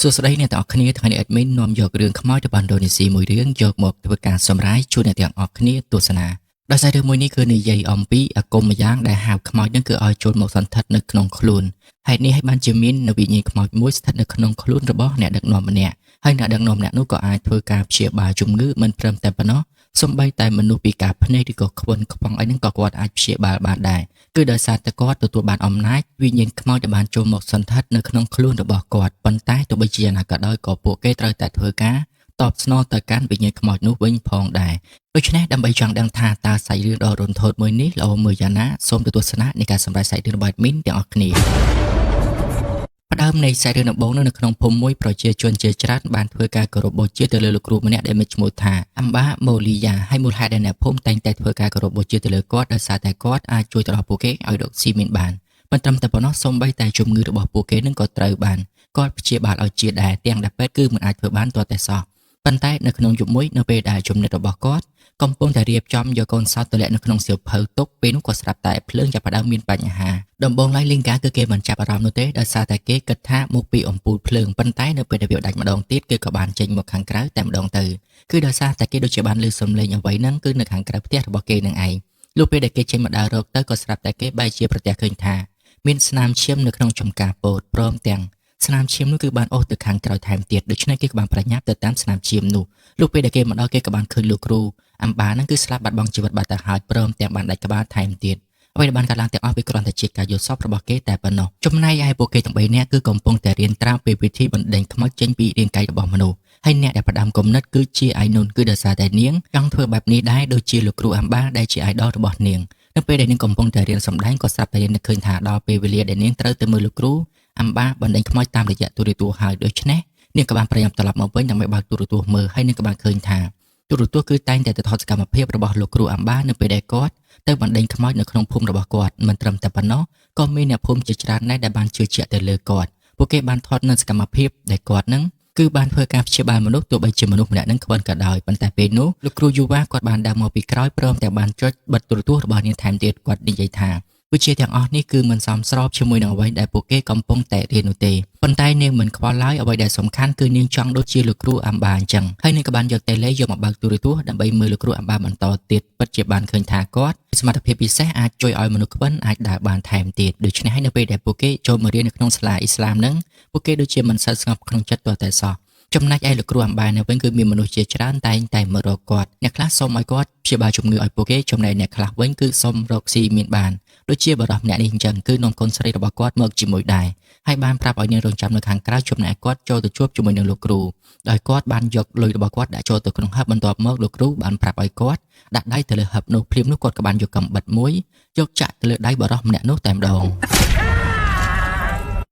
សួស្តីអ្នកទាំងអស់គ្នាថ្ងៃនេះ admin នាំយករឿងខ្មោចទៅបានឥណ្ឌូនេស៊ីមួយរឿងយកមកធ្វើការសម្រាយជូនអ្នកទាំងអស់គ្នាទស្សនាដោយសាររឿងមួយនេះគឺនិយាយអំពីអាគមម្យ៉ាងដែលហៅខ្មោចនឹងគឺឲ្យចូលមកសន្ធិដ្ឋនៅក្នុងខ្លួនហេតុនេះឲ្យបានជាមាននៅវិញ្ញាណខ្មោចមួយស្ថិតនៅក្នុងខ្លួនរបស់អ្នកដឹកនាំម្នាក់ហើយអ្នកដឹកនាំម្នាក់នោះក៏អាចធ្វើការព្យាបាលជំងឺមិនត្រឹមតែប៉ុណ្ណោះសូម្បីតែមនុស្សពិការភ្នែកឬក៏ខ្វិនខ្វង់អីហ្នឹងក៏គាត់អាចព្យាបាលបានដែរគឺដោយសារតែគាត់ទទួលបានអំណាចវិញ្ញាណខ្មោចដែលបានចូលមកសន្ធិដ្ឋនៅក្នុងខ្លួនរបស់គាត់ប៉ុន្តែទោះបីជាយ៉ាងណាក៏ដោយក៏ពួកគេត្រូវតែធ្វើការតបស្នងទៅកាន់វិញ្ញាណខ្មោចនោះវិញផងដែរដូច្នេះដើម្បីចង់ដឹងថាតើសាច់រឿងដ៏រន្ធត់មួយនេះល្អមើលយ៉ាងណាសូមទៅទស្សនានៃការសម្ដែងសាច់រឿងរបស់ admin ទាំងអស់គ្នាផ្ដើមនៃសាច់រឿងដំបូងនៅក្នុងភូមិមួយប្រជាជនជាច្រើនបានធ្វើការគោរពបូជាទៅលើលោកគ្រូម្នាក់ដែលមានឈ្មោះថាអម្បាម៉ូលីយ៉ាហើយមូលហេតុដែលអ្នកភូមិតែងតែធ្វើការគោរពបូជាទៅលើគាត់ដោយសារតែគាត់អាចជួយទៅដល់ពួកគេឲ្យរកស៊ីមានបានមិនត្រឹមតែប៉ុណ្ណោះសូម្បីតែជំងឺរបស់ពួកគេនឹងក៏ត្រូវបានគាត់ព្យាបាលឲ្យជាដែរទាំងដែលពេទ្យគឺមិនអាចធ្វើបានទាល់តែសោះប៉ុន្តែនៅក្នុងយុគមួយនៅពេលដែលជំនិតរបស់គាត់កំពុងតែរៀបចំយកកូនសត្វទម្លាក់នៅក្នុងសៀវភៅទុកពេលនោះក៏ស្រាប់តែភ្លើងចាប់ផ្ដើមមានបញ្ហាដំបូងឡើយលីងកាគឺគេមិនចាប់អារម្មណ៍នោះទេដោយសារតែគេគិតថាមកពីអំពូលភ្លើងប៉ុន្តែនៅពេលដែលវាដាច់ម្ដងទៀតគឺក៏បានចេញមកខាងក្រៅតែម្ដងទៅគឺដោយសារតែគេដូចជាបានឮសំឡេងអ្វីហ្នឹងគឺនៅខាងក្រៅផ្ទះរបស់គេនឹងឯងលុះពេលដែលគេចេញមកដើររកទៅក៏ស្រាប់តែគេបែរជាប្រទះឃើញថាមានស្នាមឈាមនៅក្នុងចំការពោតព្រមទាំងស្នាមឈាមនោះគឺបានអូសទៅខាងក្រោយថែមទៀតដូច្នេះគេក៏បានប្រញាប់ទៅតាមស្នាមឈាមនោះលុះពេលដែលគេមកដល់គេក៏បានឃើញលោកគ្រូអម្បាហ្នឹងគឺស្លាប់បាត់បង់ជីវិតបាត់ទៅហើយព្រមទាំងបានដាច់ក្បាលថែមទៀតអ្វីដែលបានកើតឡើងទាំងអស់វាគ្រាន់តែជាការយល់សប្តិរបស់គេតែប៉ុណ្ណោះចំណែកឯពួកគេទាំង3នាក់គឺកំពុងតែរៀនត្រាំពីវិធីបណ្ដេញខ្មោចចេញពីរាងកាយរបស់មនុស្សហើយអ្នកដែលផ្ដាំគំនិតគឺជាឯនុនគឺដោយសារតែនាងចង់ធ្វើបែបនេះដែរដូចជាលោកគ្រូអម្បាដែលជា idol របស់នាងនៅពេលដែលនាងកំពុងតែរៀនសម្ដែងក៏ស្រាប់តែនាងនឹកឃើញថាដល់ពេលវេលាដែលនាងត្រូវទៅមើលលោកគ្រូអម្បាបណ្ដេញខ្មោចតាមរយៈទូរទស្សន៍ហើយដូច្នេះនាងក៏បានប្រញាប់ត្រឡប់មកវិញដើម្បីបើកទូរទស្សន៍មើលហើយនាងក៏បានឃើញថាទូរទស្សន៍គឺតែងតែទៅថតសកម្មភាពរបស់លោកគ្រូអម្បានៅពេលដែលគាត់ទៅបណ្ដេញខ្មោចនៅក្នុងភូមិរបស់គាត់មិនត្រឹមតែប៉ុណ្ណោះក៏មានអ្នកភូមិជាច្រើនដែរដែលបានជឿជាក់ទៅលើគាត់ពួកគេបានថតនៅសកម្មភាពដែលគាត់នឹងគឺបានធ្វើការព្យាបាលមនុស្សទោះបីជាមនុស្សម្នាក់នឹងខ្វិនក៏ដោយប៉ុន្តែពេលនោះលោកគ្រូយូវ៉ាគាត់បានដើរមកពីក្រោយព្រមទាំងបានចុចបិទទូរទស្សន៍របស់នាងថែមទៀតគាត់និយាយថាវិជាទាំងអស់នេះគឺមិនសមស្របជាមួយនឹងអ្វីដែលពួកគេកំពុងតែរៀននោះទេប៉ុន្តែនាងមិនខ្វល់ឡើយអ្វីដែលសំខាន់គឺនាងចង់ដូចជាលោកគ្រូអម្បាអញ្ចឹងហើយនាងក៏បានយកតេឡេយកមកបើកទូរទស្សន៍ដើម្បីមើលលោកគ្រូអម្បាបន្តទៀតពិតជាបានឃើញថាគាត់សមត្ថភាពពិសេសអាចជួយឲ្យមនុស្សខ្វិនអាចដើរបានថែមទៀតដូច្នេះហើយនៅពេលដែលពួកគេចូលមករៀននៅក្នុងសាលាអ៊ីស្លាមហ្នឹងពួកគេដូចជាមិនសូវស្ងប់ក្នុងចិត្តទាល់តែសោះចំណែកឯលោកគ្រូអម្បានៅវិញគឺមានមនុស្សជាច្រើនតែងតែមករកគាត់អ្នកខ្លះសូមឲ្យគាត់ព្យាបាលជំងឺឲ្យពួកគេចំណែកអ្នកខ្លះវិញគឺសូមរកស៊ីមានបានដូចជាបរិះម្នាក់នេះអញ្ចឹងគឺនាំកូនស្រីរបស់គាត់មកជាមួយដែរហើយបានប្រាប់ឲ្យនាងរងចាំនៅខាងក្រៅចំណែកគាត់ចូលទៅជួបជាមួយនឹងលោកគ្រូដោយគាត់បានយកលុយរបស់គាត់ដាក់ចូលទៅក្នុងហឹបបន្ទាប់មកលោកគ្រូបានប្រាប់ឲ្យគាត់ដាក់ដៃទៅលើហឹបនោះភ្លាមនោះគាត់ក៏បានយកកាំបិតមួយយកចាក់ទៅលើដៃបរិះម្នាក់នោះតែម្ដង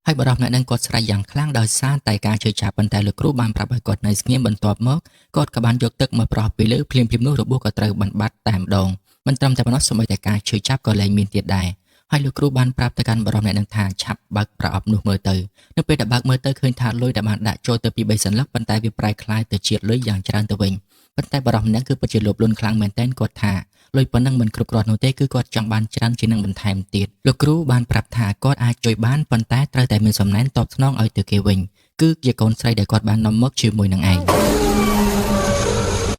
ហើយបរិះម្នាក់នឹងគាត់ស្រែកយ៉ាងខ្លាំងដោយសារតែការជឿចាប់ប៉ុន្តែលោកគ្រូបានប្រាប់ឲ្យគាត់នៅស្ងៀមបន្ទាប់មកគាត់ក៏បានយកទឹកមកប្រោះពីលើភ្លាមនោះរបួសក៏ត្រូវបានបាត់តែម្ដងមិនត្រឹមតែប៉ុណ្ណោះសូម្បីតែការជឿចាប់ក៏លែងមានទៀតដែរហើយលោកគ្រូបានប្រាប់ទៅកាន់បរិះម្នាក់នឹងថាឆាប់បើកប្រអប់នោះមើលទៅនៅពេលដែលបើកមើលទៅឃើញថាលុយដែលបានដាក់ចូលទៅពី3សន្លឹកប៉ុន្តែវាប្រែក្លាយទៅជាលុយយ៉ាងច្រើនទៅវិញប៉ុន្តែបរិះម្នាក់គឺពិតជាលោភលន់ខ្លាំងមែនទែនគាត់ថាលុយប៉ុណ្ណឹងមិនគ្រប់គ្រាន់នោះទេគឺគាត់ចង់បានច្រើនជាងនឹងបន្ថែមទៀតលោកគ្រូបានប្រាប់ថាគាត់អាចជួយបានប៉ុន្តែត្រូវតែមានសំណែនតបស្នងឲ្យទៅគេវិញគឺជាកូនស្រីដែលគាត់បាននាំមកជាមួយនឹងឯង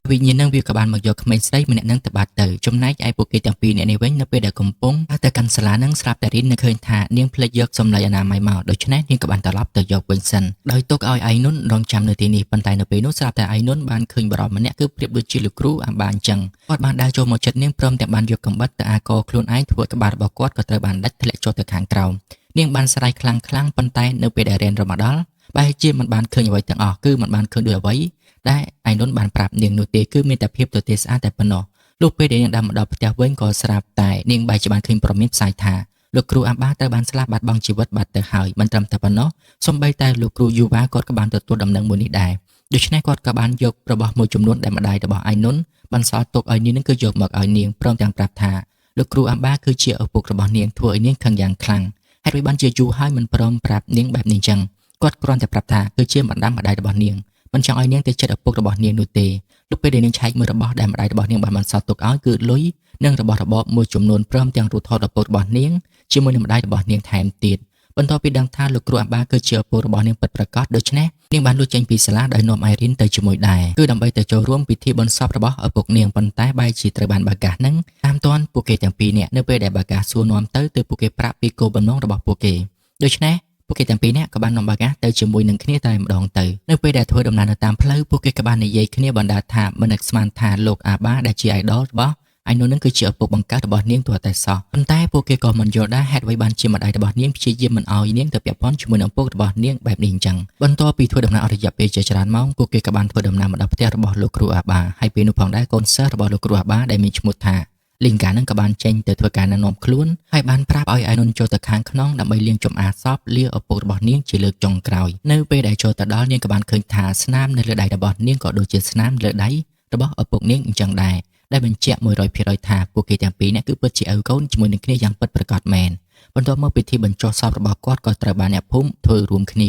វិញ្ញាណនឹងវាក៏បានមកយកក្មេងស្រីម្នាក់នឹងទៅបាត់ទៅចំណែកឯពួកគេទាំងពីរនាក់នេះវិញនៅពេលដែលកំពុងទៅកាន់សាលានឹងស្រាប់តែរៀននៅឃើញថានាងភ្លេចយកសម្លៃអនាម័យមកដូច្នេះនាងក៏បានត្រឡប់ទៅយកវិញសិនដោយទុកឲ្យឯនុនរងចាំនៅទីនេះប៉ុន្តែនៅពេលនោះស្រាប់តែឯនុនបានឃើញបរិះម្នាក់គឺប្រៀបដូចជាលោកគ្រូអម្បាអញ្ចឹងគាត់បានដើរចូលមកជិតនាងព្រមទាំងបានយកកាំបិតទៅអាកខ្លួនឯងធ្វើក្បាលរបស់គាត់ក៏ត្រូវបានដាច់ធ្លាក់ចុះទៅខាងក្រោមនាងបានស្រែកខ្លាំងប៉ុន្តែនៅពេលដែលរៀនរំដល់បែរជាមិនបានឃើញអ្វីទាំងអស់គឺមិនបានឃើញដូចអ្វីដែលឯនុនបានប្រាប់នាងនោះទេគឺមានតែភាពទទេស្អាតតែប៉ុណ្ណោះលុះពេលដែលនាងដើរមកដល់ផ្ទះវិញក៏ស្រាប់តែនាងបែរជាបានឃើញព័ត៌មានផ្សាយថាលោកគ្រូអម្បាត្រូវបានស្លាប់បាត់បង់ជីវិតបាត់ទៅហើយមិនត្រឹមតែប៉ុណ្ណោះសូម្បីតែលោកគ្រូយូវ៉ាគាត់ក៏បានទទួលដំណឹងមួយនេះដែរដូច្នេះគាត់ក៏បានយករបស់មួយចំនួនដែលម្ដាយរបស់ឯនុនបានសល់ទុកឲ្យនាងនឹងគឺយកមកឲ្យនាងព្រមទាំងប្រាប់ថាលោកគ្រូអម្បាគឺជាឪពុករបស់នាងធ្វើឲ្យនាងខឹងយ៉ាងខ្លាំងហេតុអ្វីបានជាយូរហើយមិនព្រមប្រាប់នាងបែបនេះចឹងគាត់គ្រាន់តែប្រាប់ថាគឺជាម្ដាយរបស់នាងមិនចង់ឲ្យនាងទៅចិត្តឪពុករបស់នាងនោះទេលុះពេលដែលនាងឆែកមើលរបស់ដែលម្ដាយរបស់នាងបានបន្សល់ទុកឲ្យគឺលុយនិងរបស់របរមួយចំនួនព្រមទាំងរូបថតឪពុករបស់នាងជាមួយនឹងម្ដាយរបស់នាងថែមទៀតប បន្ទាប់ពីដឹងថាលោកគ្រូអាបាគឺជាឪពុករបស់នាងពិតប្រាកដដូច្នេះនាងបានលួចចេញពីសាលាដោយនាំអៃរីនទៅជាមួយដែរគឺដើម្បីទៅចូលរួមពិធីបុណ្យសពរបស់ឪពុកនាងប៉ុន្តែបែរជាត្រូវបានបាកាសនឹងតាមទាន់ពួកគេទាំងពីរនាក់នៅពេលដែលបាកាសសួរនាំទៅពួកគេប្រាប់ពីគោលបំណងរបស់ពួកគេដូច្នេះពួកគេទាំងពីរនាក់ក៏បាននាំបាកាសទៅជាមួយនឹងគ្នាតែម្ដងទៅនៅពេលដែលធ្វើដំណើរនៅតាមផ្លូវពួកគេក៏បាននិយាយគ្នាបណ្ដាថាមិននឹកស្មានថាលោកអាបាដែលជាអាយដលរបស់ឯនោះនឹងគឺជាឪពុកបង្កើតរបស់នាងទាល់តែសោះប៉ុន្តែពួកគេក៏មិនយល់ដែរហេតុអ្វីបានជាម្ដាយរបស់នាងព្យាយាមមិនឲ្យនាងទៅពាក់ព័ន្ធជាមួយនឹងឪពុករបស់នាងបែបនេះអញ្ចឹងបន្ទាប់ពីធ្វើដំណើរអស់រយៈពេលជាច្រើនម៉ោងពួកគេក៏បានធ្វើដំណើរមកដល់ផ្ទះរបស់លោកគ្រូអាបាហើយពេលនោះផងដែរកូនសិស្សរបស់លោកគ្រូអាបាដែលមានឈ្មោះថាលីងកានឹងក៏បានចេញទៅធ្វើការណែនាំខ្លួនហើយបានប្រាប់ឲ្យឯនុនចូលទៅខាងក្នុងដើម្បីលាងសម្អាតសពលាឪពុករបស់នាងជាលើកចុងក្រោយនៅពេលដែលចូលទៅដល់នាងក៏បានឃើញថាស្នាមនៅលើដៃរបស់នាងក៏ដូចជាស្នាមលើដៃរបស់ឪពុកនាងអញ្ចឹងដែរដែលបញ្ជាក់ 100% ថាពួកគេទាំងពីរនាក់គឺពិតជាឪកូនជាមួយនឹងគ្នាយ៉ាងពិតប្រាកដមែនបន្ទាប់មកពិធីបញ្ចុះសពរបស់គាត់ក៏ត្រូវបានអ្នកភូមិធ្វើរួមគ្ន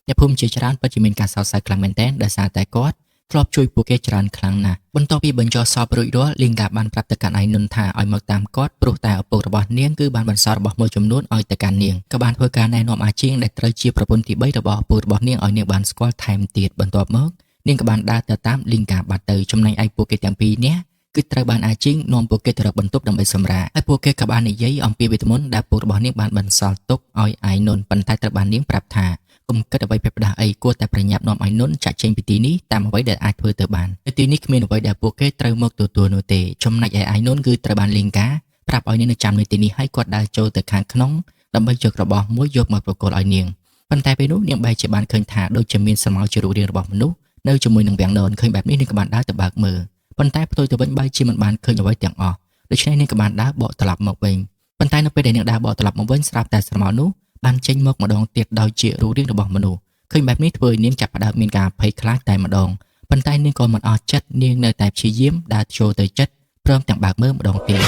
ាអ្នកភូមិជាច្រើនពិតជាមានការសោកសៅខ្លាំងមែនទែនដោយសារតែគាត់ធ្លាប់ជួយពួកគេច្រើនខ្លាំងណាស់បន្ទាប់ពីបញ្ចុះសពរួចរាល់លីងកាបានប្រាប់ទៅកាន់ឯនុនថាឲ្យមកតាមគាត់ព្រោះតែឪពុករបស់នាងគឺបានបន្សល់របស់មួយចំនួនឲ្យទៅកាន់នាងក៏បានធ្វើការណែនាំអាជីងដែលត្រូវជាប្រពន្ធទី3របស់ឪពុករបស់នាងឲ្យនាងបានស្គាល់ថែមទៀតបន្ទាប់មកនាងក៏បានដើរទៅតាមលីងកាបាត់ទៅចំណែកឯពួកគេទាំងពីរនាក់គឺត្រូវបានអាជីងនាំពួកគេទៅរកបន្ទប់ដើម្បីសម្រាកហើយពួកគេក៏បាននិយាយអំពីវិធានដែលឪពុករបស់នាងបានបន្សល់ទុកឲ្យឯនុនប៉ុន្តែត្រូវបាននាងប្រាប់ថាកុំគិតអ្វីផ្ដាស់អីគួរតែប្រញាប់នាំឯនុនចាក់ចេញពីទីនេះតាមអ្វីដែលអាចធ្វើទៅបាននៅទីនេះគ្មានអ្វីដែលពួកគេត្រូវមកទទួលនោះទេចំណែកឯនុនគឺត្រូវបានលីងកាប្រាប់ឲ្យនាងនៅចាំនៅទីនេះហើយគាត់ដើរចូលទៅខាងក្នុងដើម្បីយករបស់មួយយកមកប្រគល់ឲ្យនាងប៉ុន្តែពេលនោះនាងបែរជាបានឃើញថាដូចជាមានស្រមោលជារូបរាងរបស់មនុស្សនៅជាមួយនឹងវាំងននឃើញបែបនេះនាងក៏បានដើរទៅបើកមើលប៉ុន្តែផ្ទុយទៅវិញបែរជាមិនបានឃើញអ្វីទាំងអស់ដូច្នេះនាងក៏បានដើរបកត្រឡប់មកវិញប៉ុន្តែនៅពេលដែលនាងដើរបកត្រឡប់មកវិញស្រាប់តែស្រមោលនោះបានចេញមកម្ដងទៀតដោយជារូបរាងរបស់មនុស្សឃើញបែបនេះធ្វើឲ្យនាងចាប់ផ្ដើមមានការភ័យខ្លាចតែម្ដងប៉ុន្តែនាងក៏មិនអស់ចិត្តនាងនៅតែព្យាយាមដើរចូលទៅចិត្តព្រមទាំងបើកមើលម្ដងទៀត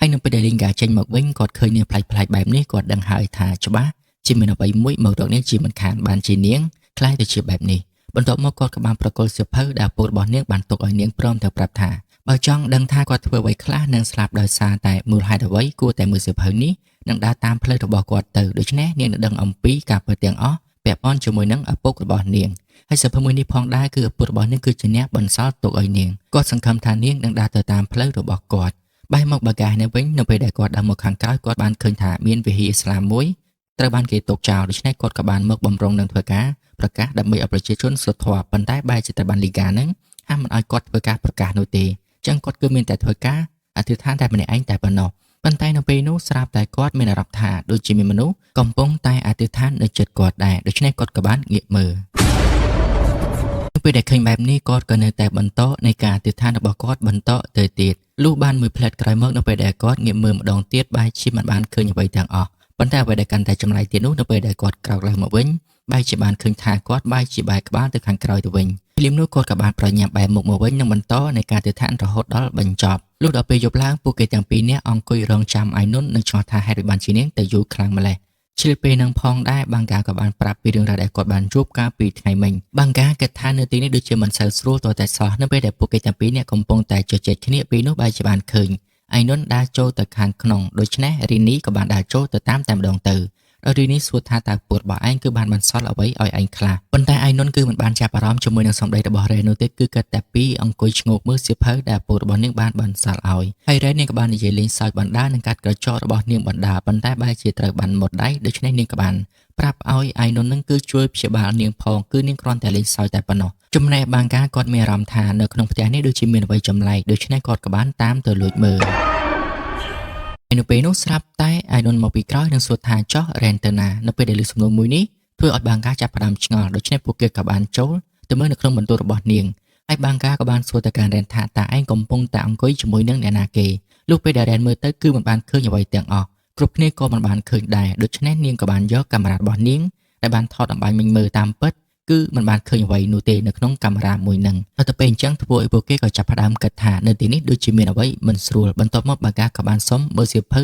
ហើយនៅពេលដែលលីងកាចេញមកវិញគាត់ឃើញនាងប្លែកៗបែបនេះគាត់ដឹងហើយថាច្បាស់ជាមានអ្វីមួយមករកនាងជាមិនខានបានជានាងខ្លាចទៅជាបែបនេះបន្ទាប់មកគាត់ក៏បានប្រគល់សៀវភៅដែលឪពុករបស់នាងបានទុកឲ្យនាងព្រមទាំងប្រាប់ថាបើចង់ដឹងថាគាត់ធ្វើអ្វីខ្លះនឹងស្លាប់ដោយសារតែមូលហេតុអ្វីគួរតែមើលសៀវភៅនេះនឹងដើរតាមផ្លូវរបស់គាត់ទៅដូច្នេះនាងនឹងដឹងអំពីការពិតទាំងអស់ពាក់ព័ន្ធជាមួយនឹងឪពុករបស់នាងហើយសៀវភៅមួយនេះផងដែរគឺឪពុករបស់នាងគឺជាអ្នកបន្សល់ទុកឲ្យនាងគាត់សង្ឃឹមថានាងនឹងដើរទៅតាមផ្លូវរបស់គាត់បែរមកបាកាសនៅវិញនៅពេលដែលគាត់ដើរមកខាងក្រោយគាត់បានឃើញថាមានវិហារឥស្លាមមួយត្រូវបានគេទុកចោលដូច្នេះគាត់ក៏បានមកបំរុងនឹងធ្វើការប្រកាសដើម្បីឲ្យប្រជាជនស្លុតធម៌ប៉ុន្តែបែរជាត្រូវបានលីកានឹងហាមមិនឲ្យគាត់ធ្វើការប្រកាសនោះទេអញ្ចឹងគាត់គឺមានតែធ្វើការអធិដ្ឋានតែម្នាក់ឯងតែប៉ុណ្ណោះប៉ុន្តែនៅពេលនោះស្រាប់តែគាត់មានអារម្មណ៍ថាដូចជាមានមនុស្សកំពុងតែអធិដ្ឋាននៅជិតគាត់ដែរដូច្នេះគាត់ក៏បានងាកមើលនៅពេលដែលឃើញបែបនេះគាត់ក៏នៅតែបន្តនៃការអធិដ្ឋានរបស់គាត់បន្តទៅទៀតលុះបានមួយផ្លែតក្រោយមកនៅពេលដែលគាត់ងាកមើលម្ដងទៀតបែរជាមិនបានឃើញអ្វីទាំងអស់ប៉ុន្តែអ្វីដែលកាន់តែចម្លែកទៀតនោះនៅពេលដែលគាត់ក្រោកឡើងមកវិញបែរជាបានឃើញថាគាត់បែរជាបែរក្បាលទៅខាងក្រោយទៅវិញភ្លាមនោះគាត់ក៏បានប្រញាប់បែរមុខមកវិញនិងបន្តនៃការទិដ្ឋានរហូតដល់បញ្ចប់លុះដល់ពេលយប់ឡើងពួកគេទាំងពីរនាក់អង្គុយរងចាំឯនុននឹងឆ្ងល់ថាហេតុអ្វីបានជានាងទៅយូរខ្លាំងម្ល៉េះឆ្លៀតពេលនឹងផងដែរបាងកាក៏បានប្រាប់ពីរឿងរ៉ាវដែលគាត់បានជួបកាលពីថ្ងៃមិញបាងកាគិតថានៅទីនេះដូចជាមិនសូវស្រួលទាល់តែសោះនៅពេលដែលពួកគេទាំងពីរនាក់កំពុងតែជជែកគ្នាពេលនោះបែរជាបានឃើញឯនុនដើរចូលទៅខាងក្នុងដូច្នេះរីនីក៏បានដើរចូលទៅតាមតែម្ដងទៅរីនីសួរថាតើពុតរបស់ឯងគឺបានបន្សល់អ្វីឲ្យឯងខ្លះប៉ុន្តែឯនុនគឺមិនបានចាប់អារម្មណ៍ជាមួយនឹងសម្ដីរបស់រ៉េនោះទេគឺគាត់តែពីអង្គុយឈ្ងោកមើលសៀវភៅដែលពុតរបស់នាងបានបន្សល់ឲ្យហើយរ៉េនាងក៏បាននិយាយលេងសើចបណ្ដានឹងកាត់ក្រចករបស់នាងបណ្ដាប៉ុន្តែបែរជាត្រូវបានមុតដៃដូច្នេះនាងក៏បានប្រាប់ឲ្យឯនុននឹងគឺជួយព្យាបាលនាងផងគឺនាងគ្រាន់តែលេងសើចតែប៉ុណ្ណោះចំណែកបាងកាគាត់មានអារម្មណ៍ថានៅក្នុងផ្ទះនេះដូចជាមានអ្វីចម្លែកដូច្នេះគាត់ក៏បានតាមទៅលួចមើលនៅពេលនោះស្រាប់តែឯនុនមកពីក្រោយនឹងសួរថាចោះរ៉ែនទៅណានៅពេលដែលឮសំណួរមួយនេះធ្វើឲ្យបាងកាចាប់ផ្ដើមឆ្ងល់ដូច្នេះពួកគេក៏បានចូលទៅមើលនៅក្នុងបន្ទប់របស់នាងហើយបាងកាក៏បានសួរទៅកាន់រ៉ែនថាតើឯងកំពុងតែអង្គុយជាមួយនឹងអ្នកណាគេលុះពេលដែលរ៉ែនមើលទៅគឺមិនបានឃើញអ្វីទាំងអស់គ្រប់គ្នាក៏មិនបានឃើញដែរដូច្នេះនាងក៏បានយកកាមេរ៉ារបស់នាងដែលបានថតអំបញ្ញមិញមើលតាមពិតគឺមិនបានឃើញអ្វីនោះទេនៅក្នុងកាមេរ៉ាមួយហ្នឹងដល់ទៅពេលអញ្ចឹងធ្វើឲ្យពួកគេក៏ចាប់ផ្ដើមគិតថានៅទីនេះដូចជាមានអ្វីមិនស្រួលបន្ទាប់មកបាកាក៏បានសុំមើលសៀវភៅ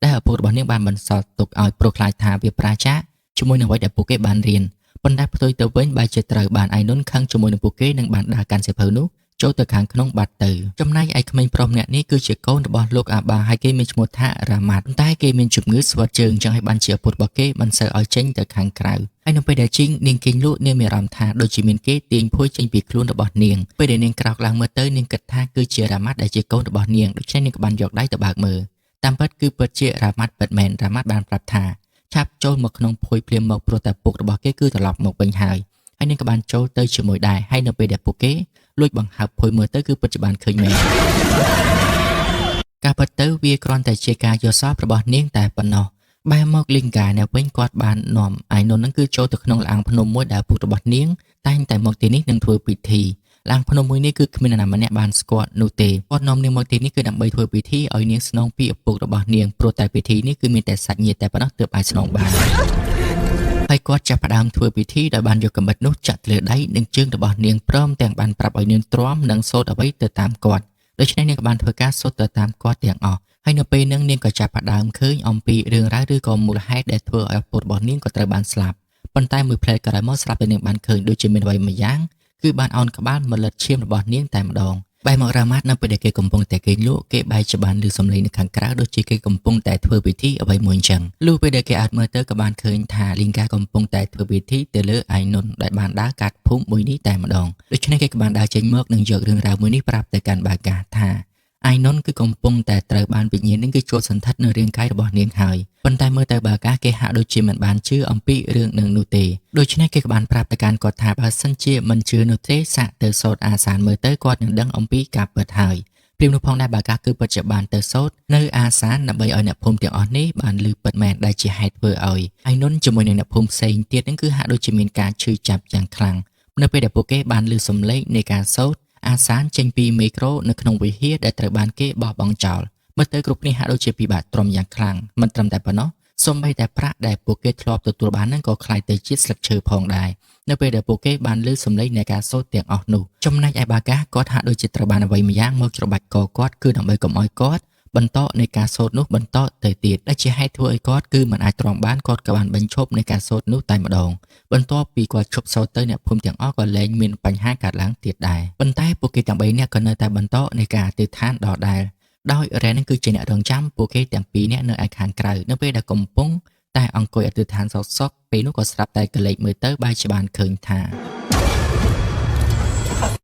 ដែលឪពុករបស់នាងបានបន្សល់ទុកឲ្យព្រោះខ្លាចថាវាប្រាចាកជាមួយនឹងអ្វីដែលពួកគេបានរៀនប៉ុន្តែផ្ទុយទៅវិញបែរជាត្រូវបានឯនុនខឹងជាមួយនឹងពួកគេនិងបានដើរកាន់សៀវភៅនោះ ចូលទៅខាងក្នុងបាត់ទៅចំណែកឯក្មេងប្រុសម្នាក់នេះគឺជាកូនរបស់លោកអាបាហើយគេមានឈ្មោះថារ៉ាម៉ាត់តែគេមានជំងឺស្វាត់ជើងចឹងឲ្យបានជាឪពុករបស់គេមិនសូវឲ្យចេញទៅខាងក្រៅហើយនៅពេលដែលជីងនាងគេងលក់នាងមានអារម្មណ៍ថាដូចជាមានគេទាញភួយចេញពីខ្លួនរបស់នាងពេលដែលនាងក្រោកឡើងមើលទៅនាងគិតថាគឺជារ៉ាម៉ាត់ដែលជាកូនរបស់នាងដូច្នេះនាងក៏បានយកដៃទៅបើកមើលតាមពិតគឺពិតជារ៉ាម៉ាត់ពិតមែនរ៉ាម៉ាត់បានប្រាប់ថាឆាប់ចូលមកក្នុងភួយភ្លាមមកព្រោះតែពុករបស់គេគឺត្រឡប់មកវិញហើយនាងក៏បានចូលទៅជាមួយដែរហើយនៅពេលដែលពួកគេលួចបង្ហើបភួយមើលទៅគឺពិតជាបានឃើញមែនការពិតទៅវាគ្រាន់តែជាការយល់សប្តិរបស់នាងតែប៉ុណ្ណោះបែរមកលីងកាអ្នកវិញគាត់បាននាំអាយនុននឹងគឺចូលទៅក្នុងឡាងភ្នំមួយដែលពុករបស់នាងតែងតែមកទីនេះនឹងធ្វើពិធីឡាងភ្នំមួយនេះគឺគ្មាននរណាម្នាក់បានស្គាល់នោះទេគាត់នាំនាងមកទីនេះគឺដើម្បីធ្វើពិធីឲ្យនាងស្នងពីឪពុករបស់នាងព្រោះតែពិធីនេះគឺមានតែសាច់ញាតិតែប៉ុណ្ណោះទើបអាចស្នងបានហើយគាត់ចាប់ផ្ដើមធ្វើពិធីដោយបានយកកាំបិតនោះចាក់លើដៃនិងជើងរបស់នាងព្រមទាំងបានប្រាប់ឲ្យនាងទ្រាំនិងសូត្រអ្វីទៅតាមគាត់ដូច្នេះនាងក៏បានធ្វើការសូត្រទៅតាមគាត់ទាំងអស់ហើយនៅពេលហ្នឹងនាងក៏ចាប់ផ្ដើមឃើញអំពីរឿងរ៉ាវឬក៏មូលហេតុដែលធ្វើឲ្យឪពុករបស់នាងក៏ត្រូវបានស្លាប់ប៉ុន្តែមួយផ្លែក្រោយមកស្រាប់តែនាងបានឃើញដូចជាមានអ្វីមួយយ៉ាងគឺបានអោនក្បាលមកលិតឈាមរបស់នាងតែម្ដងបែរមករ៉ាម៉ាត់នៅពេលដែលគេកំពុងតែគេងលក់គេបែរជាបានឮសំឡេងនៅខាងក្រៅដូចជាគេកំពុងតែធ្វើពិធីអ្វីមួយអញ្ចឹងលុះពេលដែលគេអាចមើលទៅក៏បានឃើញថាលីងកាកំពុងតែធ្វើពិធីទៅលើអាយនុនដែលបានដើរកាត់ភូមិមួយនេះតែម្ដងដូច្នេះគេក៏បានដើរចេញមកនិងយករឿងរ៉ាវមួយនេះប្រាប់ទៅកាន់បាកាថាអាយនុនគឺកំពុងតែត្រូវបានវិញ្ញាណនឹងគឺជួបសន្ធិដ្ឋនៅរាងកាយរបស់នាងហើយប៉ុន្តែមើលទៅបាកាគេហាក់ដូចជាមិនបានជឿអំពីរឿងនឹងនោះទេដូច្នេះគេក៏បានប្រាប់ទៅកាន់គាត់ថាបើសិនជាមិនជឿនោះទេសាកទៅសូត្រអាសានមើលទៅគាត់នឹងដឹងអំពីការពិតហើយព្រាមនោះផងដែរបាកាគឺពិតជាបានទៅសូត្រនៅអាសានដើម្បីឲ្យអ្នកភូមិទាំងអស់នេះបានឮពិតមែនដែលជាហេតុធ្វើឲ្យអាយនុនជាមួយនឹងអ្នកភូមិផ្សេងទៀតនឹងគឺហាក់ដូចជាមានការឈឺចាប់យ៉ាងខ្លាំងនៅពេលដែលពួកគេបានឮសំឡេងនៃការសូត្រអាសានចេញពីមីក្រូនៅក្នុងវិហារដែលត្រូវបានគេបោះបង់ចោលមើលទៅគ្រប់គ្នាហាក់ដូចជាពិបាកទ្រាំយ៉ាងខ្លាំងមិនត្រឹមតែប៉ុណ្ណោះសូម្បីតែប្រាក់ដែលពួកគេធ្លាប់ទទួលបាននឹងក៏คล้ายទៅជាស្លឹកឈើផងដែរនៅពេលដែលពួកគេបានឮសំឡេងនៃការសូត្រទាំងអស់នោះចំណែកឯបាកាគាត់ហាក់ដូចជាត្រូវបានអ្វីម្យ៉ាងមកច្របាច់កគាត់គឺដើម្បីកុំឲ្យគាត់បន្តនៃការសូត្រនោះបន្តទៅទៀតដែលជាហេតុធ្វើឲ្យគាត់គឺមិនអាចទ្រាំបានគាត់ក៏បានបញ្ឈប់នៃការសូត្រនោះតែម្ដងបន្ទាប់ពីគាត់ឈប់សូត្រទៅអ្នកភូមិទាំងអស់ក៏លែងមានបញ្ហាកើតឡើងទៀតដែរប៉ុន្តែពួកគេទាំង3នាក់ក៏នៅតែបន្តនៃការអធិដ្ឋានដដែលដោយរ៉ែននឹងគឺជាអ្នករងចាំពួកគេទាំង2នាក់នៅឯខាងក្រៅនៅពេលដែលកំពុងតែអង្គុយអធិដ្ឋានសោកៗពេលនោះក៏ស្រាប់តែកលេចមើលទៅបែរជាបានឃើញថ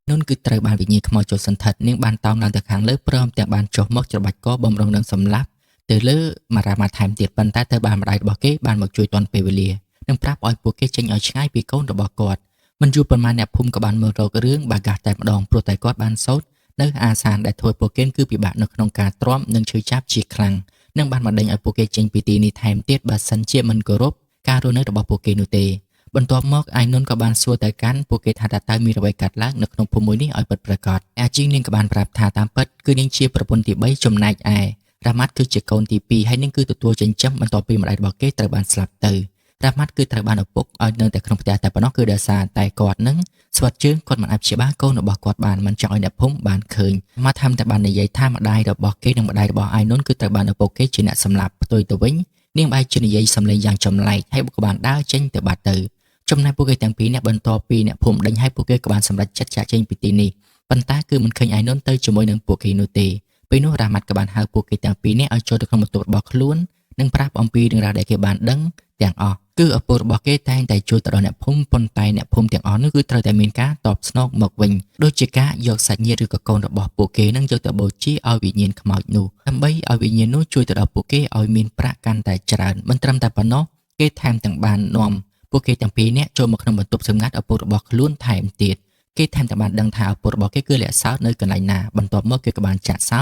ានុនគឺត្រូវបានវិញ្ញាណខ្មោចចូលសន្ធិដ្ឋនាងបានតោងឡើងទៅខាងលើព្រមទាំងបានចុះមកច្របាច់កបំរុងនឹងសម្លាប់ទៅលើម៉ារ៉ាម៉ាថែមទៀតប៉ុន្តែទៅបានម្ដាយរបស់គេបានមកជួយទាន់ពេលវេលានិងប្រាប់ឲ្យពួកគេចេញឲ្យឆ្ងាយពីកូនរបស់គាត់មិនយូរប៉ុន្មានអ្នកភូមិក៏បានមករករឿងបាកាសតែម្ដងព្រោះតែគាត់បានសូត្រនៅអាសានដែលធ្វើពួកគេគឺពិបាកនៅក្នុងការទ្រាំនិងឈឺចាប់ជាខ្លាំងនិងបានបណ្ដេញឲ្យពួកគេចេញពីទីនេះថែមទៀតបើសិនជាមិនគោរពការរស់នៅរបស់ពួកគេនោះទេបន្ទាប់មកអាយនុនក៏បានសួរទៅកាន់ពួកគេថាតើមានអ្វីកាត់ឡើងនៅក្នុងភូមិមួយនេះឲ្យពិតប្រាកដអាជីងនាងក៏បានប្រាប់ថាតាមពិតគឺនាងជាប្រពន្ធទី3ចំណែកឯរ៉ាម៉ាត់គឺជាកូនទី2ហើយនាងគឺទទួលចិញ្ចឹមបន្ទាប់ពីម្ដាយរបស់គេត្រូវបានស្លាប់ទៅរ៉ាម៉ាត់គឺត្រូវបានឪពុកឲ្យនៅតែក្នុងផ្ទះតែប៉ុណ្ណោះគឺដោយសារតែគាត់នឹងស្វាត់ជើងគាត់មិនអាចព្យាបាលកូនរបស់គាត់បានមិនចង់ឲ្យអ្នកភូមិបានឃើញម៉ាត់តែបាននិយាយថាម្ដាយរបស់គេនិងម្ដាយរបស់អាយនុនគឺត្រូវបានឪពុកគេជាអ្នកសម្លាប់ផ្ទុយទៅវិញនាងបែរជានិយាយសំឡេងយ៉ាងចម្លែកហើយក៏បានដើរចេញទៅបាត់ទៅចំណែកពួកគេទាំងពីរអ្នកបន្ទាប់ពីអ្នកភូមិដេញឲ្យពួកគេក៏បានសម្រេចចិត្តចាកចេញពីទីនេះប៉ុន្តែគឺមិនឃើញអាយនុនទៅជាមួយនឹងពួកគេនោះទេពេលនោះរ៉ាម៉ាត់ក៏បានហៅពួកគេទាំងពីរនាក់ឲ្យចូលទៅក្នុងបន្ទប់របស់ខ្លួននិងប្រាប់អំពីរឿងរ៉ាវដែលគេបានដឹងទាំងអស់គឺឪពុករបស់គេតែងតែជួយទៅដល់អ្នកភូមិប៉ុន្តែអ្នកភូមិទាំងអស់នោះគឺត្រូវតែមានការតបស្នងមកវិញដូចជាការយកសាច់ញាតិឬក៏កូនរបស់ពួកគេនឹងយកទៅបូជាឲ្យវិញ្ញាណខ្មោចនោះដើម្បីឲ្យវិញ្ញាណនោះជួយទៅដល់ពួកគេឲ្យមានប្រាក់កាន់តែច្រើនមិនត្រឹមតែប៉ុណ្ណោះគេថែមទាំងបាននាំពួកគេទាំងពីរនាក់ចូលមកក្នុងបន្ទប់សម្ងាត់ឪពុករបស់ខ្លួនថែមទៀតគេថែមទាំងបានដឹងថាឪពុករបស់គេគឺលាក់សោតនៅកន្លែងណាបន្ទាប់មកគេក៏បានចាក់សោ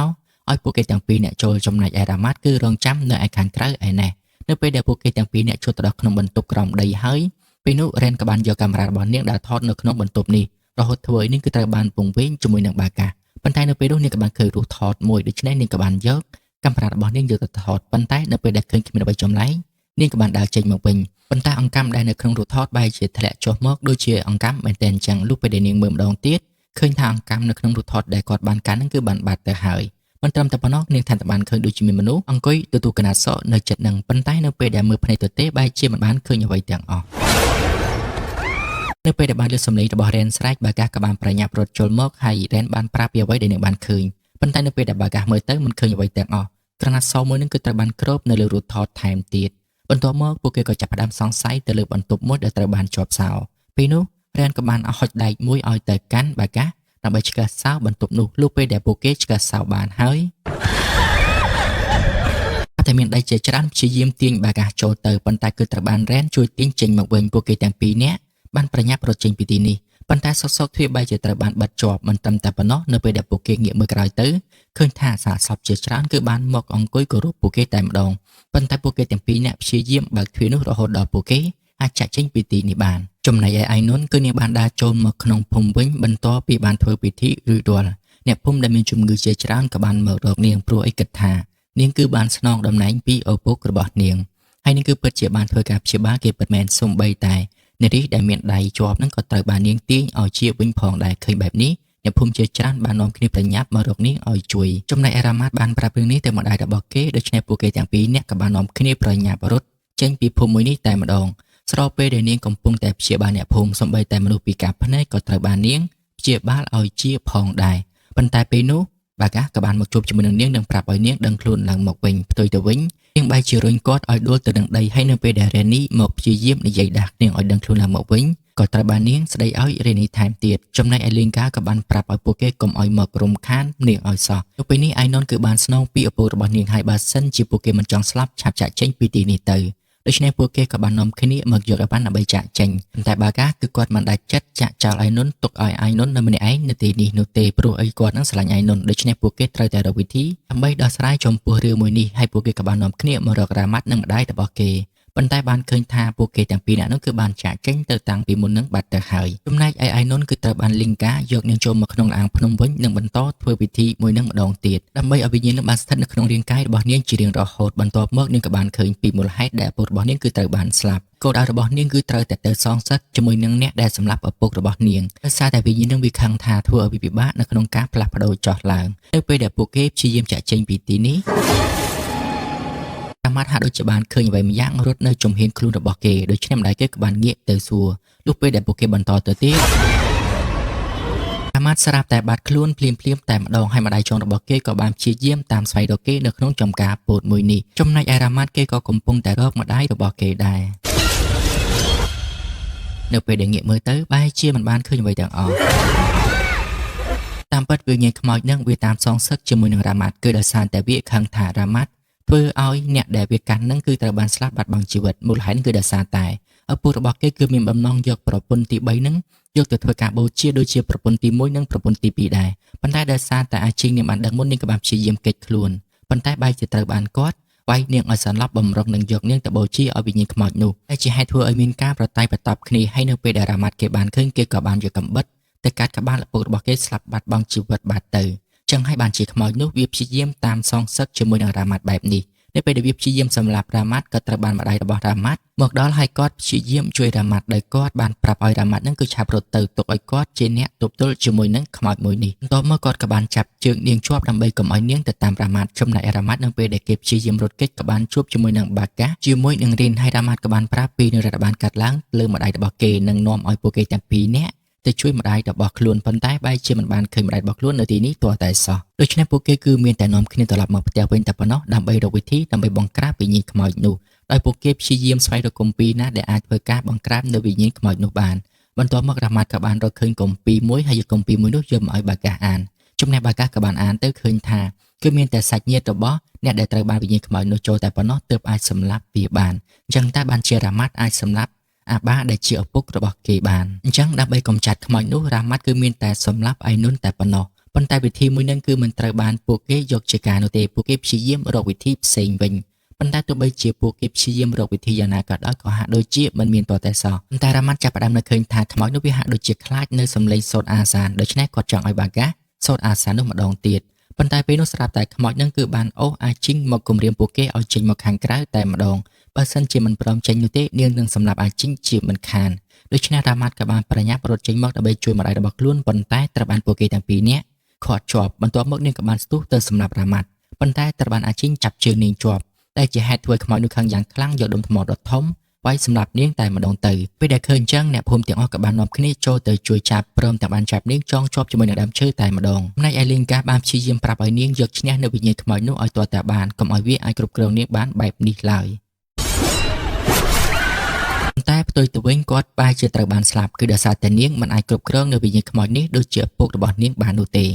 ឲ្យពួកគេទាំងពីរនាក់ចូលចំណែកឯរ៉ាម៉ាត់គឺរងចាំនៅឯខាងក្រៅឯណេះនៅពេលដែលពួកគេទាំងពីរនាក់ចូលទៅដល់ក្នុងបន្ទប់ក្រោមដីហើយពេលនោះរ៉ែនក៏បានយកកាមេរ៉ារបស់នាងដែលថតនៅក្នុងបន្ទប់នេះរហូតធ្វើឲ្យនាងគឺត្រូវបានពង្វេងជាមួយនឹងបាកាប៉ុន្តែនៅពេលនោះនាងក៏បានឃើញរូបថតមួយដូច្នេះនាងក៏បានយកកាមេរ៉ារបស់នាងយកទៅថតប៉ុន្តែនៅពេលដែលឃើញគ្មានអ្វីចម្លែកនាងក៏បានដើរចេញមកវិញប៉ុន្តែអង្កាំដែលនៅក្នុងរូបថតបែរជាធ្លាក់ចុះមកដូចជាអង្កាំមែនតែនអញ្ចឹងលុះពេលដែលនាងមើលម្ដងទៀតឃើញថាអង្កាំនៅក្នុងរូបថតដែលគាត់បានកាន់នឹងគឺបានបាត់ទៅហើយមិនត្រឹមតែប៉ុណ្ណោះនាងថែមទាំងបានឃើញដូចជាមានមនុស្សអង្គុយទទួលកណាត់សក់នៅជិតនឹងប៉ុន្តែនៅពេលដែលមើលភ្នែកទៅទេបែរជាមិនបានឃើញអ្វីទាំងអស់ នៅពេលដែលបានលើកសម្លេងរបស់រ៉េនស្រែកបាកាសក៏បានប្រញាប់រត់ចូលមកហើយរ៉េនបានប្រាប់ពីអ្វីដែលនាងបានឃើញប៉ុន្តែនៅពេលដែលបាកាសមើលទៅមិនឃើញអ្វីទាំងអស់ក្រណាត់សមួយនឹងគឺត្រូវបានគ្របនៅលើរូតថតថែមទៀតបន្ទាប់មកពួកគេក៏ចាប់ផ្ដើមសង្ស័យទៅលើបន្ទប់មួយដែលត្រូវបានជាប់សោពេលនោះរ៉េនក៏បានហុចដែកមួយឲ្យទៅកាន់បាកាសដើម្បីឆ្កឹះសោបន្ទប់នោះលុះពេលដែលពួកគេឆ្កឹះសោបានហើយតែមានដៃជាច្រើនព្យាយាមទាញបាកាសចូលទៅប៉ុន្តែគឺត្រូវបានរ៉េនជួយទាញចេញមកវិញពួកគេទាំងពីរនាក់បានប្រញាប់រត់ចេញពីទីនេះប៉ុន្តែសុកទ្វារបែកជាត្រូវបានបិទជាប់មិនត្រឹមតែប៉ុណ្ណោះនៅពេលដែលពួកគេងាកមើលក្រោយទៅឃើញថាសាកសពជាច្រើនគឺបានមកអង្គុយគោរពពួកគេតែម្ដងប៉ុន្តែពួកគេទាំងពីរនាក់ព្យាយាមបើកទ្វារនោះរហូតដល់ពួកគេអាចចាក់ចេញពីទីនេះបានចំណែកឯឯនុនគឺនាងបានដើរចូលមកក្នុងភូមិវិញបន្ទាប់ពីបានធ្វើពិធីរួចរាល់អ្នកភូមិដែលមានជំងឺជាច្រើនក៏បានមករកនាងព្រោះអីគិតថានាងគឺបានស្នងតំណែងពីឪពុករបស់នាងហើយនាងគឺពិតជាបានធ្វើការព្យាបាលគេពិតមែនសូម្បីតែនារីដែលមានដៃជាប់នឹងក៏ត្រូវបាននាងទាញឲ្យជាវិញផងដែរឃើញបែបនេះអ្នកភូមិជាច្រើនបាននាំគ្នាប្រញាប់មករកនាងឲ្យជួយចំណែកឯរ៉ាម៉ាត់បានប្រាប់រឿងនេះទៅម្ដាយរបស់គេដូច្នេះពួកគេទាំងពីរនាក់ក៏បាននាំគ្នាប្រញាប់រត់ចេញពីភូមិមួយនេះតែម្ដងស្របពេលដែលនាងកំពុងតែព្យាបាលអ្នកភូមិសូម្បីតែមនុស្សពិការភ្នែកក៏ត្រូវបាននាងព្យាបាលឲ្យជាផងដែរប៉ុន្តែពេលនោះបាកាសក៏បានមកជួបជាមួយនឹងនាងនិងប្រាប់ឲ្យនាងដឹងខ្លួនឡើងមកវិញផ្ទុយទៅវិញនាងបែរជារុញគាត់ឲ្យដួលទៅនឹងដីហើយនៅពេលដែលរ៉េនីមកព្យាយាមនិយាយដាស់នាងឲ្យដឹងខ្លួនឡើងមកវិញក៏ត្រូវបាននាងស្ដីឲ្យរ៉េនីថែមទៀតចំណែកឯលីងកាក៏បានប្រាប់ឲ្យពួកគេកុំឲ្យមករំខាននាងឲ្យសោះនៅពេលនេះឯណុនគឺបានស្នងពីឪពុករបស់នាងឲ្យបើសិនជាពួកគេមិនចង់ស្លាប់ឆាប់ចាក់ចេញពីទីនេះទៅដូច្នេះពួកគេក៏បាននាំគ្នាមកយកអីវ៉ាន់ដើម្បីចាក់ចេញប៉ុន្តែបាកាគឺគាត់មិនដាច់ចិត្តចាក់ចោលឯនុនទុកឲ្យឯនុននៅម្នាក់ឯងនៅទីនេះនោះទេព្រោះអីគាត់នឹងស្រឡាញ់ឯនុនដូច្នេះពួកគេត្រូវតែរកវិធីដើម្បីដោះស្រាយចំពោះរឿងមួយនេះហើយពួកគេក៏បាននាំគ្នាមករករ៉ាម៉ាត់និងម្ដាយរបស់គេប៉ុន្តែបានឃើញថាពួកគេទាំងពីរនាក់នោះគឺបានចាក់ចេញទៅតាំងពីមុននឹងបាត់ទៅហើយចំណែកឯនុនគឺត្រូវបានលីងកាយកនាងចូលមកក្នុងលាងភ្នំវិញនិងបន្តធ្វើពិធីមួយនឹងម្ដងទៀតដើម្បីឲ្យវិញ្ញាណនឹងបានស្ថិតនៅក្នុងរាងកាយរបស់នាងជារៀងរហូតបន្ទាប់មកនាងក៏បានឃើញពីមូលហេតុដែលឪពុករបស់នាងគឺត្រូវបានស្លាប់គោលដៅរបស់នាងគឺត្រូវតែទៅសងសឹកជាមួយនឹងអ្នកដែលសម្លាប់ឪពុករបស់នាងដោយសារតែវិញ្ញាណនឹងវាខឹងថាធ្វើឲ្យវាពិបាកនៅក្នុងការផ្លាស់ប្ដូរចោះឡើងនៅពេលដែលពួកគេព្យាយាមចាក់ចេញពីទីនេះអាម៉ាត់ហាក់ដូចជាបានឃើញអ្វីម្យ៉ាងរត់នៅជំហានខ្លួនរបស់គេដូច្នេះម្ដាយគេក៏បានងាកទៅសួរលុះពេលដែលពួកគេបន្តទៅទៀតអាម៉ាត់ស្រាប់តែបាត់ខ្លួនភ្លាមតែម្ដងហើយម្ដាយចុងរបស់គេក៏បានព្យាយាមតាមស្វែងរកគេនៅក្នុងចំការពោតមួយនេះចំណែកឯរ៉ាម៉ាត់គេក៏កំពុងតែរកម្ដាយរបស់គេដែរនៅពេលដែលងាកមើលទៅបែរជាមិនបានឃើញអ្វីទាំងអស់តាមពិតវិញ្ញាណខ្មោចនឹងវាតាមសងសឹកជាមួយនឹងរ៉ាម៉ាត់គឺដោយសារតែវាខឹងថារ៉ាម៉ាត់ធ្វើឲ្យអ្នកដែលវាកាន់នឹងគឺត្រូវបានស្លាប់បាត់បង់ជីវិតមូលហេតុគឺដោយសារតែឪពុករបស់គេគឺមានបំណងយកប្រពន្ធទី3នឹងយកទៅធ្វើការបូជាដូចជាប្រពន្ធទី1និងប្រពន្ធទី2ដែរប៉ុន្តែដោយសារតែអាជីងនាងបានដឹងមុននាងក៏បានព្យាយាមគេចខ្លួនប៉ុន្តែបែរជាត្រូវបានគាត់វាយនាងឲ្យសន្លប់បំរុងនឹងយកនាងទៅបូជាឲ្យវិញ្ញាណខ្មោចនោះតែជាហេតុធ្វើឲ្យមានការប្រតែងប្រតប់គ្នាហើយនៅពេលដែលរ៉ាម៉ាត់គេបានឃើញគេក៏បានយកកំបិតទៅកាត់ក្បាលឪពុករបស់គេស្លាប់បាត់បង់ជីវិតបាត់ទៅចឹងហើយបានជាខ្មោចនោះវាព្យាយាមតាមសងសឹកជាមួយនឹងរ៉ាម៉ាត់បែបនេះនៅពេលដែលវាព្យាយាមសម្លាប់រ៉ាម៉ាត់ក៏ត្រូវបានម្ដាយរបស់រ៉ាម៉ាត់មកដល់ហើយគាត់ព្យាយាមជួយរ៉ាម៉ាត់ដោយគាត់បានប្រាប់ឲ្យរ៉ាម៉ាត់នឹងគឺឆាប់រត់ទៅទុកឲ្យគាត់ជាអ្នកទប់ទល់ជាមួយនឹងខ្មោចមួយនេះបន្ទាប់មកគាត់ក៏បានចាប់ជើងនាងជាប់ដើម្បីកុំឲ្យនាងទៅតាមរ៉ាម៉ាត់ចំណែករ៉ាម៉ាត់នៅពេលដែលគេព្យាយាមរត់គេចក៏បានជួបជាមួយនឹងបាកាជាមួយនឹងរីនហើយរ៉ាម៉ាត់ក៏បានប្រាប់ពីនឹងរដ្ឋបាលកាត់ឡើងលើម្ដាយរបស់គេនិងនាំឲ្យពួកគេទាំងពីរនាក់ទៅជួយម្ដាយរបស់ខ្លួនប៉ុន្តែបែរជាមិនបានឃើញម្ដាយរបស់ខ្លួននៅទីនេះទាល់តែសោះដូច្នេះពួកគេគឺមានតែនាំគ្នាត្រឡប់មកផ្ទះវិញតែប៉ុណ្ណោះដើម្បីរកវិធីដើម្បីបង្ក្រាបវិញ្ញាណខ្មោចនោះដោយពួកគេព្យាយាមស្វែងរកគម្ពីរណាដែលអាចធ្វើការបង្ក្រាបនៅវិញ្ញាណខ្មោចនោះបានបន្ទាប់មករ៉ាម៉ាត់ក៏បានរកឃើញគម្ពីរមួយហើយយកគម្ពីរមួយនោះយកមកឲ្យបាកាសអានចំណែកបាកាសក៏បានអានទៅឃើញថាគឺមានតែសាច់ញាតិរបស់អ្នកដែលត្រូវបានវិញ្ញាណខ្មោចនោះចូលតែប៉ុណ្ណោះទើបអាចសម្លាប់វាបានអញ្ចឹងតែបានជារ៉ាម៉ាត់អាចសម្លាប់អាបាដែលជាឪពុករបស់គេបានអញ្ចឹងដើម្បីកម្ចាត់ខ្មោចនោះរ៉ាម៉ាត់គឺមានតែសម្លាប់ឯនុនតែប៉ុណ្ណោះប៉ុន្តែវិធីមួយនឹងគឺមិនត្រូវបានពួកគេយកជាការនោះទេពួកគេព្យាយាមរកវិធីផ្សេងវិញប៉ុន្តែទោះបីជាពួកគេព្យាយាមរកវិធីយ៉ាងណាក៏ដោយក៏ហាក់ដូចជាមិនមានទាល់តែសោះប៉ុន្តែរ៉ាម៉ាត់ចាប់ផ្ដើមនៅឃើញថាខ្មោចនោះវាហាក់ដូចជាខ្លាចនៅសំឡេងសូត្រអាសានដូច្នេះគាត់ចង់ឲ្យបាកាសូត្រអាសាននោះម្ដងទៀតប៉ុន្តែពេលនោះស្រាប់តែខ្មោចនឹងគឺបានអូសអាជីងមកគំរាមពួកគេឲ្យចេញមកខាងក្រៅតែម្ដងបើសិនជាមិនព្រមចេញនោះទេនាងនឹងសម្លាប់អាជីងជាមិនខានដូច្នេះរ៉ាម៉ាត់ក៏បានប្រញាប់រត់ចេញមកដើម្បីជួយម្ដាយរបស់ខ្លួនប៉ុន្តែត្រូវបានពួកគេទាំងពីរនាក់ខាត់ជាប់បន្ទាប់មកនាងក៏បានស្ទុះទៅសម្លាប់រ៉ាម៉ាត់ប៉ុន្តែត្រូវបានអាជីងចាប់ជើងនាងជាប់តែជាហេតុធ្វើឲ្យខ្មោចនោះខឹងយ៉ាងខ្លាំងយកដុំថ្មដុតធំ វាយសម្រាប់នាងតែម្ដងទៅពេលដែលឃើញអញ្ចឹងអ្នកភូមិទាំងអស់ក៏បាននាំគ្នាចូលទៅជួយចាប់ព្រមទាំងបានចាប់នាងចងជាប់ជាមួយនឹងដើមឈើតែម្ដងម្នាក់ឯលីងកាបានព្យាយាមប្រាប់ឲ្យនាងយកឈ្នះនៅវិញ្ញាណខ្មោចនោះឲ្យទាល់តែបានកុំឲ្យវាអាចគ្រប់គ្រងនាងបានបែបនេះឡើយតែផ្ទុយទៅវិញគាត់បែរជាត្រូវបានស្លាប់គឺដោយសារតែនាងមិនអាចគ្រប់គ្រងនៅវិញ្ញាណខ្មោចនេះដូចជាឪពុករបស់នាងបាននោះទេ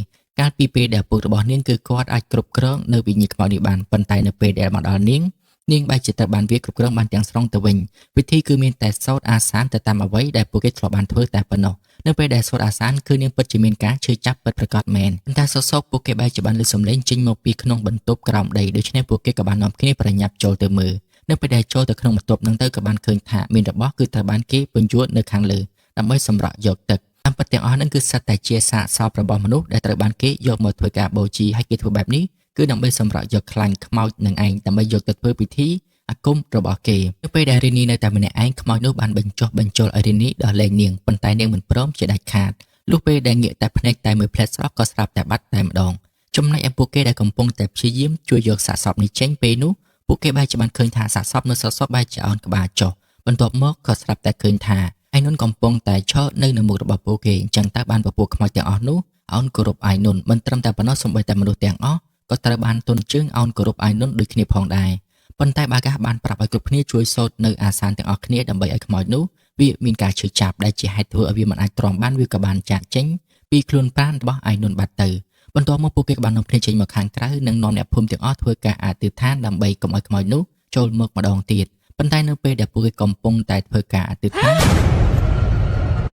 កាលពីពេលដែលឪពុករបស់នាងគឺគាត់អាចគ្រប់គ្រងនៅវិញ្ញាណខ្មោចនេះបានប៉ុន្តែនៅពេលដែលមកដល់នាងបែរជាត្រូវបានវាគ្រប់គ្រងបានទាំងស្រុងទៅវិញវិធីគឺមានតែសូត្រអាសានទៅតាមអ្វីដែលពួកគេធ្លាប់បានធ្វើតែប៉ុណ្ណោះនៅពេលដែលសូត្រអាសានគឺនាងពិតជាមានការឈឺចាប់ពិតប្រាកដមែនប៉ុន្តែសោកពួកគេបែរជាបានលើសំឡេងចេញមកពីក្នុងបន្ទប់ក្រោមដីដូច្នេះពួកគេក៏បាននាំគ្នាប្រញាប់ចូលទៅមើលនៅពេលដែលចូលទៅក្នុងបន្ទប់ហ្នឹងទៅក៏បានឃើញថាមានរបស់គឺត្រូវបានគេបញ្ជូននៅខាងលើដើម្បីសម្រក់យកទឹកតាមពិតទាំងអស់ហ្នឹងគឺសិតតែជាសាកសពរបស់មនុស្សដែលត្រូវបានគេយកមកធ្វើការបូជាហើយគេធ្វើបែបនេះគឺដើម្បីសម្រក់យកខ្លាញ់ខ្មោចនឹងឯងដើម្បីយកទៅធ្វើពិធីអាគមរបស់គេនៅពេលដែលរីនីនៅតែម្នាក់ឯងខ្មោចនោះបានបញ្ចុះបញ្ចូលឲ្យរីនីដល់លែងនាងប៉ុន្តែនាងមិនព្រមជាដាច់ខាតលុះពេលដែលងាកតែភ្នែកតែមើលផ្លែស្រស់ក៏ស្រាប់តែបាត់តែម្ដងចំណែកឯពួកគេដែលកំពុងតែព្យាយាមជួយយកសាកសពនេះចេញពេលនោះពួកគេបែរជាបានឃើញថាសាកសពនៅសសពបែរជាអោនក្បាលចុះបន្ទាប់មកក៏ស្រាប់តែឃើញថាឯនុនកំពុងតែឈរនៅមុខរបស់ពួកគេអញ្ចឹងតើបានពពួកខ្មោចទាំងអស់នោះអោនគោរពឯនុនមិនត្រឹមតែប៉ុណ្ណោះសូម្បីតែមនុស្សទាំងអស់ក៏ត្រូវបានទន់ជើងអោនគោរពឯនុនដូចគ្នាផងដែរប៉ុន្តែបាកាសបានប្រាប់ឲ្យគ្រប់គ្នាជួយសូត្រនៅអាសានទាំងអស់គ្នាដើម្បីឲ្យខ្មោចនោះវាមានការឈឺចាប់ដែលជាហេតុធ្វើឲ្យវាមិនអាចទ្រាំបានវាក៏បានចាកចេញពីខ្លួនប្រាណរបស់ឯនុនបាត់ទៅបន្ទាប់មកពួកគេក៏បាននាំគ្នាចេញមកខាងក្រៅនិងនាំអ្នកភូមិទាំងអស់ធ្វើការអធិដ្ឋានដើម្បីកុំឲ្យខ្មោចនោះចូលមកម្ដងទៀតប៉ុន្តែនៅពេលដែលពួកគេកំពុងតែធ្វើការអធិដ្ឋាន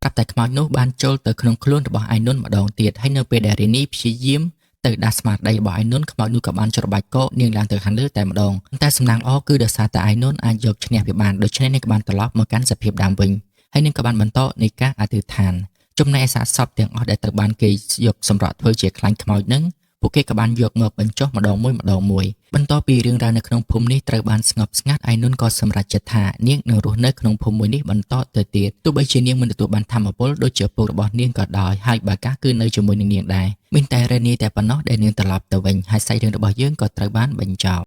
ប្រាប់តែខ្មោចនោះបានចូលទៅក្នុងខ្លួនរបស់ឯនុនម្ដងទៀតហើយនៅពេលដែលរីនីព្យាយាមទៅដាស់ស្មារតីរបស់ឯនុនខ្មោចនោះក៏បានច្របាច់កនាងឡើងទៅខាងលើតែម្ដងតែសំណាងល្អគឺដោយសារតែឯនុនអាចយកឈ្នះវាបានដូច្នេះនាងក៏បានត្រឡប់មកកាន់សភាពដើមវិញហើយនាងក៏បានបន្តនៃការអធិដ្ឋានចំណែកឯសាកសពទាំងអស់ដែលត្រូវបានគេយកសម្រក់ធ្វើជាខ្លាញ់ខ្មោចនឹងពួកគេក៏បានយកមកបញ្ចុះម្ដងមួយបន្ទាប់ពីរឿងរ៉ាវនៅក្នុងភូមិនេះត្រូវបានស្ងប់ស្ងាត់ឯនុនក៏សម្រេចចិត្តថានាងនឹងរស់នៅក្នុងភូមិមួយនេះបន្តទៅទៀតទោះបីជានាងមិនទទួលបានធម៌ពលដូចជាឪពុករបស់នាងក៏ដោយហើយបាកាគឺនៅជាមួយនឹងនាងដែរមានតែរ៉េនីតែប៉ុណ្ណោះដែលនាងត្រឡប់ទៅវិញហើយសាច់រឿងរបស់យើងក៏ត្រូវបានបញ្ចប់